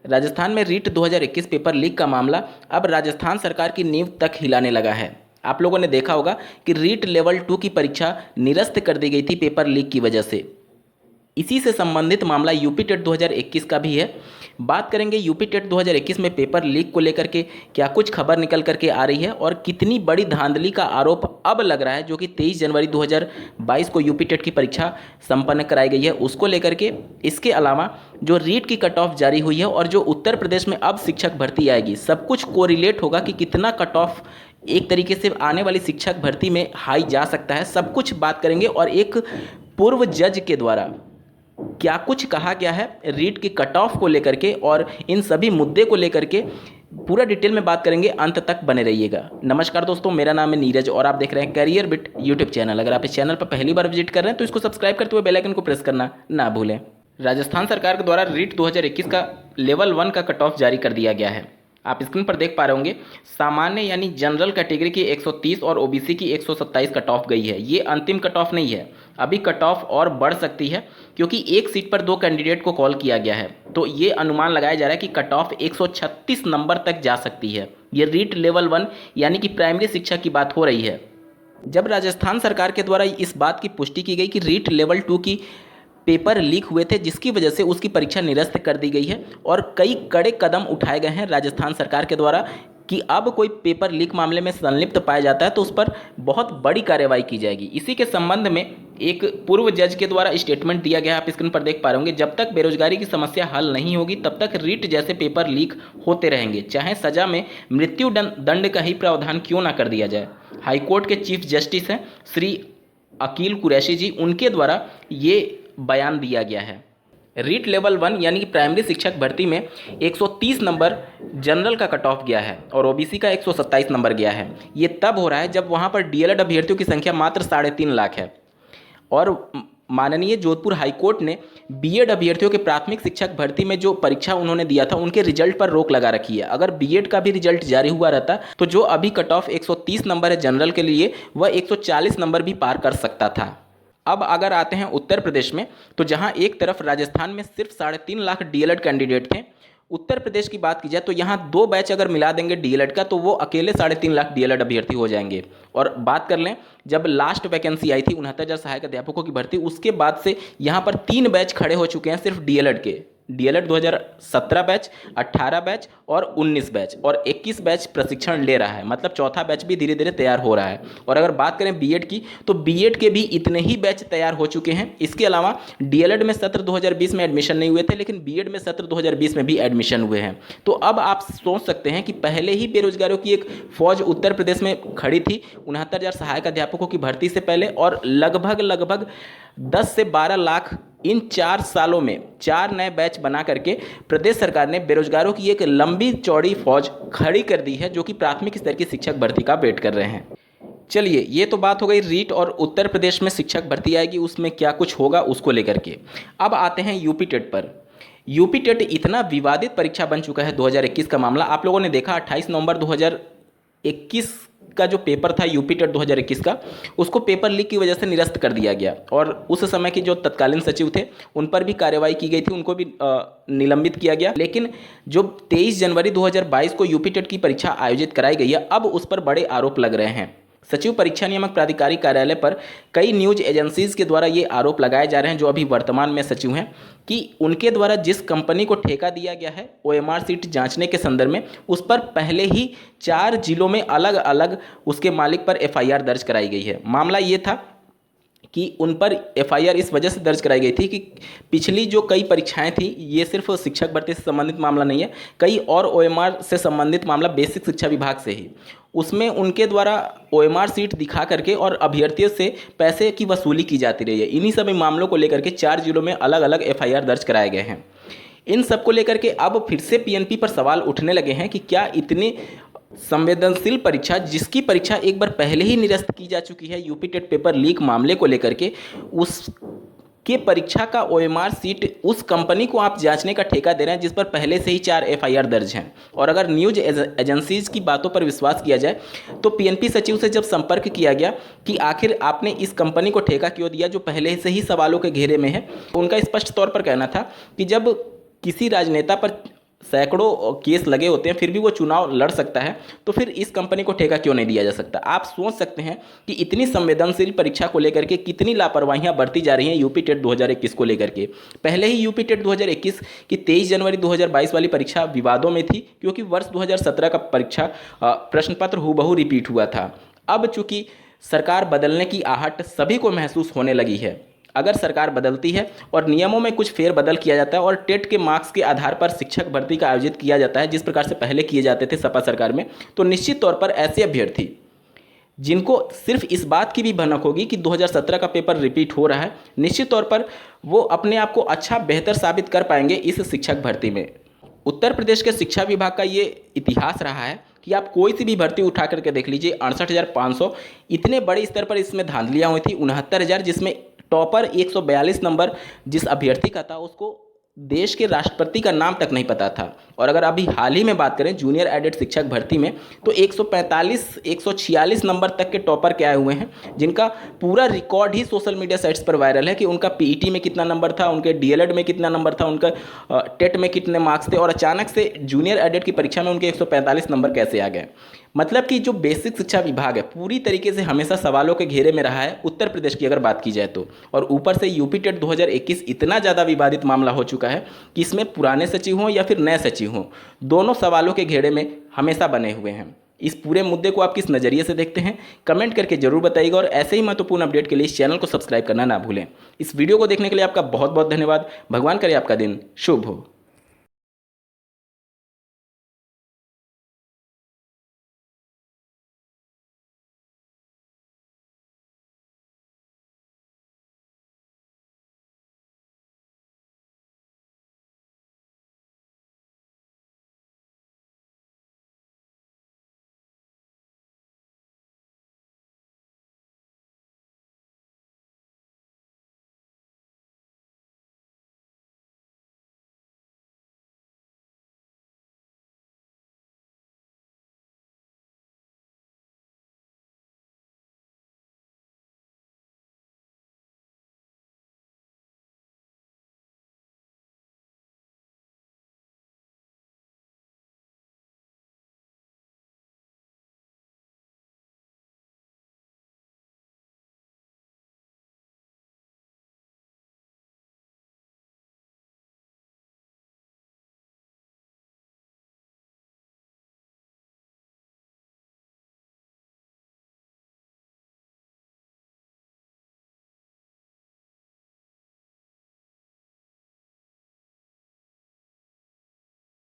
राजस्थान में REET 2021 paper leak का मामला अब राजस्थान सरकार की नींव तक हिलाने लगा है। आप लोगों ने देखा होगा कि रीट लेवल 2 की परीक्षा निरस्त कर दी गई थी पेपर लीक की वजह से। इसी से संबंधित मामला यूपी टेट 2021 का भी है। बात करेंगे यूपी टेट 2021 में पेपर लीक को लेकर के क्या कुछ खबर निकल करके आ रही है और कितनी बड़ी धांधली का आरोप अब लग रहा है, जो कि 23 जनवरी 2022 को यूपी टेट की परीक्षा संपन्न कराई गई है उसको लेकर के। इसके अलावा जो रीट की कट ऑफ जारी हुई है और जो उत्तर प्रदेश में अब शिक्षक भर्ती आएगी, सब कुछ कोरिलेट होगा कि कितना कट ऑफ एक तरीके से आने वाली शिक्षक भर्ती में हाई जा सकता है, सब कुछ बात करेंगे। और एक पूर्व जज के द्वारा क्या कुछ कहा गया है रीट की कट ऑफ को लेकर के और इन सभी मुद्दे को लेकर के पूरा डिटेल में बात करेंगे, अंत तक बने रहिएगा। नमस्कार दोस्तों, मेरा नाम है नीरज और आप देख रहे हैं करियर बिट यूट्यूब चैनल। अगर आप इस चैनल पर पहली बार विजिट कर रहे हैं तो इसको सब्सक्राइब करते हुए बेल आइकन को प्रेस करना ना भूलें। राजस्थान सरकार के द्वारा रीट 2021 का लेवल 1 का कट ऑफ जारी कर दिया गया है। आप स्क्रीन पर देख पा रहे होंगे, सामान्य यानी जनरल कैटेगरी की 130 और ओबीसी की 127 कट ऑफ गई है। ये अंतिम कट ऑफ नहीं है, अभी कट ऑफ और बढ़ सकती है क्योंकि एक सीट पर 2 कैंडिडेट को कॉल किया गया है। तो ये अनुमान लगाया जा रहा है कि कट ऑफ 136 नंबर तक जा सकती है। ये रीट लेवल 1 यानी कि प्राइमरी शिक्षा की बात हो रही है। जब राजस्थान सरकार के द्वारा इस बात की पुष्टि की गई कि रीट लेवल 2 की पेपर लीक हुए थे जिसकी वजह से उसकी परीक्षा निरस्त कर दी गई है और कई कड़े कदम उठाए गए हैं राजस्थान सरकार के द्वारा कि अब कोई पेपर लीक मामले में संलिप्त पाया जाता है तो उस पर बहुत बड़ी कार्रवाई की जाएगी। इसी के संबंध में एक पूर्व जज के द्वारा स्टेटमेंट दिया गया है, आप स्क्रीन पर देख पा रहे होंगे। जब तक बेरोजगारी की समस्या हल नहीं होगी तब तक रीट जैसे पेपर लीक होते रहेंगे, चाहे सजा में मृत्यु दंड का ही प्रावधान क्यों ना कर दिया जाए। हाईकोर्ट के चीफ जस्टिस हैं श्री अकील कुरैशी जी, उनके द्वारा ये बयान दिया गया है। रीट लेवल 1 यानी कि प्राइमरी शिक्षक भर्ती में 130 नंबर जनरल का कट ऑफ गया है और ओबीसी का 127 नंबर गया है। ये तब हो रहा है जब वहाँ पर डीएलएड अभ्यर्थियों की संख्या मात्र 3.5 लाख है और माननीय जोधपुर हाईकोर्ट ने बीएड अभ्यर्थियों के प्राथमिक शिक्षक भर्ती में जो परीक्षा उन्होंने दिया था उनके रिजल्ट पर रोक लगा रखी है। अगर बीएड का भी रिजल्ट जारी हुआ रहता तो जो अभी कट ऑफ 130 नंबर है जनरल के लिए, वह 140 नंबर भी पार कर सकता था। अब अगर आते हैं उत्तर प्रदेश में, तो जहां एक तरफ राजस्थान में सिर्फ 3.5 लाख डीएलएड कैंडिडेट थे, उत्तर प्रदेश की बात की जाए तो यहां 2 बैच अगर मिला देंगे डीएलएड का तो वो अकेले 3.5 लाख डीएलएड अभ्यर्थी हो जाएंगे। और बात कर लें, जब लास्ट वैकेंसी आई थी 69,000 सहायक अध्यापकों की भर्ती, उसके बाद से यहां पर 3 बैच खड़े हो चुके हैं सिर्फ डीएलएड के। डीएलएड 2017 बैच, 18 बैच और 19 बैच और 21 बैच प्रशिक्षण ले रहा है, मतलब चौथा बैच भी धीरे धीरे तैयार हो रहा है। और अगर बात करें बीएड की तो बीएड के भी इतने ही बैच तैयार हो चुके हैं। इसके अलावा डीएलएड में सत्र 2020 में एडमिशन नहीं हुए थे, लेकिन बीएड में सत्र 2020 में भी एडमिशन हुए हैं। तो अब आप सोच सकते हैं कि पहले ही बेरोजगारों की एक फौज उत्तर प्रदेश में खड़ी थी 69,000 सहायक अध्यापकों की भर्ती से पहले, और लगभग 10 से 12 लाख इन 4 सालों में 4 नए बैच बना करके प्रदेश सरकार ने बेरोजगारों की एक लंबी चौड़ी फौज खड़ी कर दी है, जो कि प्राथमिक स्तर की शिक्षक भर्ती का वेट कर रहे हैं। चलिए, ये तो बात हो गई रीट और उत्तर प्रदेश में शिक्षक भर्ती आएगी उसमें क्या कुछ होगा उसको लेकर के। अब आते हैं यूपी टेट पर। यूपी टेट इतना विवादित परीक्षा बन चुका है 2021 का मामला। आप लोगों ने देखा 28 नवंबर 2021 का जो पेपर था यूपी टेट 2021 का, उसको पेपर लीक की वजह से निरस्त कर दिया गया और उस समय के जो तत्कालीन सचिव थे उन पर भी कार्रवाई की गई थी, उनको भी निलंबित किया गया। लेकिन जो 23 जनवरी 2022 को यूपी टेट की परीक्षा आयोजित कराई गई है, अब उस पर बड़े आरोप लग रहे हैं। सचिव परीक्षा नियामक प्राधिकारी कार्यालय पर कई न्यूज एजेंसीज के द्वारा ये आरोप लगाए जा रहे हैं, जो अभी वर्तमान में सचिव हैं, कि उनके द्वारा जिस कंपनी को ठेका दिया गया है ओएमआर सीट जांचने के संदर्भ में, उस पर पहले ही 4 जिलों में अलग अलग उसके मालिक पर एफआईआर दर्ज कराई गई है। मामला ये था कि उन पर एफआईआर इस वजह से दर्ज कराई गई थी कि पिछली जो कई परीक्षाएं थी, ये सिर्फ शिक्षक भर्ती से संबंधित मामला नहीं है, कई और ओएमआर से संबंधित मामला बेसिक शिक्षा विभाग से ही, उसमें उनके द्वारा ओएमआर सीट दिखा करके और अभ्यर्थियों से पैसे की वसूली की जाती रही है। इन्हीं सभी मामलों को लेकर के 4 जिलों में अलग अलग एफआईआर दर्ज कराए गए हैं। इन सब को लेकर के अब फिर से पीएनपी पर सवाल उठने लगे हैं कि क्या इतने संवेदनशील परीक्षा, जिसकी परीक्षा एक बार पहले ही निरस्त की जा चुकी है यूपी टेट पेपर लीक मामले को लेकर के, उसके परीक्षा का ओएमआर सीट उस कंपनी को आप जांचने का ठेका दे रहे हैं जिस पर पहले से ही 4 एफआईआर दर्ज हैं। और अगर न्यूज एजेंसीज की बातों पर विश्वास किया जाए तो पीएनपी सचिव से जब संपर्क किया गया कि आखिर आपने इस कंपनी को ठेका क्यों दिया जो पहले से ही सवालों के घेरे में है, उनका स्पष्ट तौर पर कहना था कि जब किसी राजनेता पर सैकड़ों केस लगे होते हैं, फिर भी वो चुनाव लड़ सकता है, तो फिर इस कंपनी को ठेका क्यों नहीं दिया जा सकता। आप सोच सकते हैं कि इतनी संवेदनशील परीक्षा को लेकर के कितनी लापरवाहियां बरती जा रही हैं यूपी टेट 2021 को लेकर के। पहले ही यूपी टेट 2021 की 23 जनवरी 2022 वाली परीक्षा विवादों में थी, क्योंकि वर्ष 2017 का परीक्षा प्रश्न पत्र हूबहू रिपीट हुआ था। अब चूंकि सरकार बदलने की आहट सभी को महसूस होने लगी है, अगर सरकार बदलती है और नियमों में कुछ फेरबदल किया जाता है और टेट के मार्क्स के आधार पर शिक्षक भर्ती का आयोजित किया जाता है, जिस प्रकार से पहले किए जाते थे सपा सरकार में, तो निश्चित तौर पर ऐसे अभ्यर्थी जिनको सिर्फ इस बात की भी भनक होगी कि 2017 का पेपर रिपीट हो रहा है, निश्चित तौर पर वो अपने आप को अच्छा बेहतर साबित कर पाएंगे इस शिक्षक भर्ती में। उत्तर प्रदेश के शिक्षा विभाग का ये इतिहास रहा है कि आप कोई सी भी भर्ती उठा करके देख लीजिए, 68,500 इतने बड़े स्तर पर इसमें धांधलियाँ हुई थी। 69,000 जिसमें टॉपर 142 नंबर जिस अभ्यर्थी का था उसको देश के राष्ट्रपति का नाम तक नहीं पता था। और अगर अभी हाल ही में बात करें जूनियर एडेड शिक्षक भर्ती में, तो 145 146 नंबर तक के टॉपर के आए हुए हैं, जिनका पूरा रिकॉर्ड ही सोशल मीडिया साइट्स पर वायरल है कि उनका पीईटी में कितना नंबर था, उनके डीएलएड में कितना नंबर था, उनका टेट में कितने मार्क्स थे, और अचानक से जूनियर एडेड की परीक्षा में उनके 145 नंबर कैसे आ गए। मतलब कि जो बेसिक शिक्षा विभाग है पूरी तरीके से हमेशा सवालों के घेरे में रहा है उत्तर प्रदेश की अगर बात की जाए तो। और ऊपर से यूपी टेट 2021 इतना ज़्यादा विवादित मामला हो चुका है कि इसमें पुराने सचिव हों या फिर नए सचिव हों, दोनों सवालों के घेरे में हमेशा बने हुए हैं। इस पूरे मुद्दे को आप किस नज़रिए से देखते हैं कमेंट करके जरूर बताइएगा, और ऐसे ही महत्वपूर्ण अपडेट के लिए इस चैनल को सब्सक्राइब करना ना भूलें। इस वीडियो को देखने के लिए आपका बहुत बहुत धन्यवाद। भगवान करे आपका दिन शुभ हो।